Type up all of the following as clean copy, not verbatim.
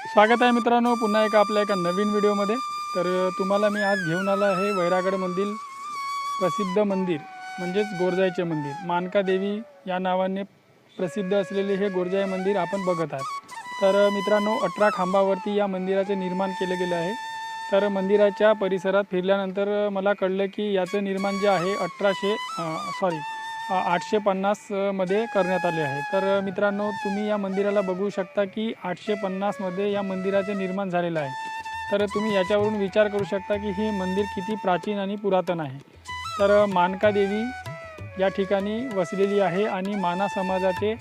स्वागत आहे मित्रांनो पुन्हा आपल्या एका नवीन व्हिडिओमध्ये। तर तुम्हाला मी आज घेऊन आलो आहे वैरागडमधील प्रसिद्ध मंदिर म्हणजेच गोरजाईचे मंदिर। मानका देवी या नावाने प्रसिद्ध असलेले हे गोरजाई मंदिर आपण बघत आहात। तर मित्रांनो 18 खांबावरती या मंदिराचे निर्माण केले गेले आहे। तर मंदिराच्या परिसरात फिरल्यानंतर मला कळलं की याचं निर्माण जे आहे 850 मध्ये करण्यात आले आहे। तर मित्रांनो तुम्ही या मंदिराला बघू शकता की 850 मध्ये या मंदिराचे निर्माण झालेले आहे। तर तुम्ही याच्यावरून विचार करू शकता की हे मंदिर किती प्राचीन आणि पुरातन आहे। तर मानका देवी या ठिकाणी वसलेली आहे आणि माना समाजाचे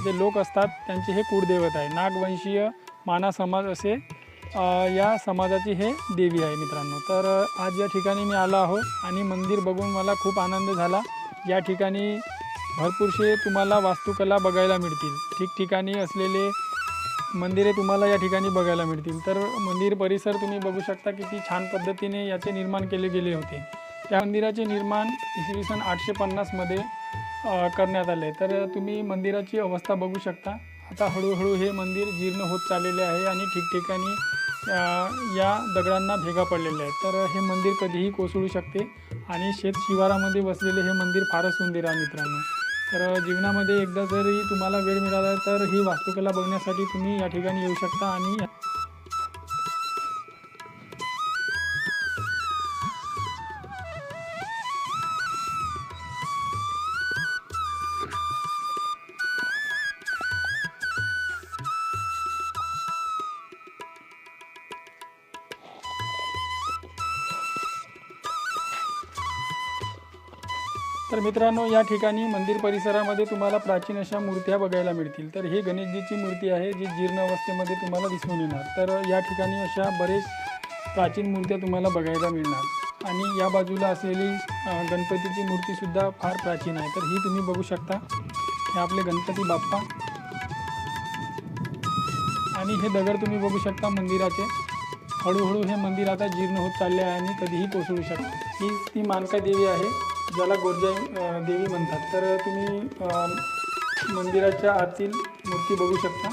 जे लोक असतात त्यांचे हे कुळदैवत आहे। नागवंशीय माना समाज असे या समाजाची हे देवी आहे मित्रांनो। तर आज या ठिकाणी मी आलो आहो आणि मंदिर बघून मला खूप आनंद झाला। या ठिकाणी भरपूरसे तुम्हाला वास्तुकला बघायला मिळतील, ठिकठिकाणी असलेले मंदिरे तुम्हाला या ठिकाणी बघायला मिळतील। तर मंदिर परिसर तुम्ही बघू शकता किती छान पद्धतीने याचे निर्माण केले गेले होते। त्या मंदिराचे निर्माण इसवी सन 850 मध्ये करण्यात आले। तर तुम्ही मंदिराची अवस्था बघू शकता। आता हळूहळू हे मंदिर जीर्ण होत चाललेले आहे आणि ठिकठिकाणी या दगडांना भेगा पडलेल्या आहेत। तर हे मंदिर कधीही कोसळू शकते आणि शेत शिवारामध्ये वसलेले हे मंदिर फारच सुंदर आहे मित्रांनो। तर जीवनामध्ये एकदा जरी तुम्हाला वेळ मिळाला तर ही वास्तुकला बघण्यासाठी तुम्ही या ठिकाणी येऊ शकता। आणि तर मित्रांनो या ठिकाणी मंदिर परिसरामध्ये तुम्हाला प्राचीन अशा मूर्त्या बघायला मिळतील। तर ही गणेशजीची मूर्ती आहे जी जीर्ण अवस्थेमध्ये तुम्हाला दिसून येणार। तर या ठिकाणी अशा बरेच प्राचीन मूर्त्या तुम्हाला बघायला मिळणार आणि या बाजूला असलेली गणपतीची मूर्तीसुद्धा फार प्राचीन आहे। तर ही तुम्ही बघू शकता, हे आपले गणपती बाप्पा आणि हे दगड तुम्ही बघू शकता मंदिराचे। हळूहळू हे मंदिर आता जीर्ण होत चालले आहे आणि कधीही कोसळू शकते। ही ती मानका देवी आहे ज्याला गोरजाई देवी म्हणतात। तर तुम्ही मंदिराच्या आतील मूर्ती बघू शकता।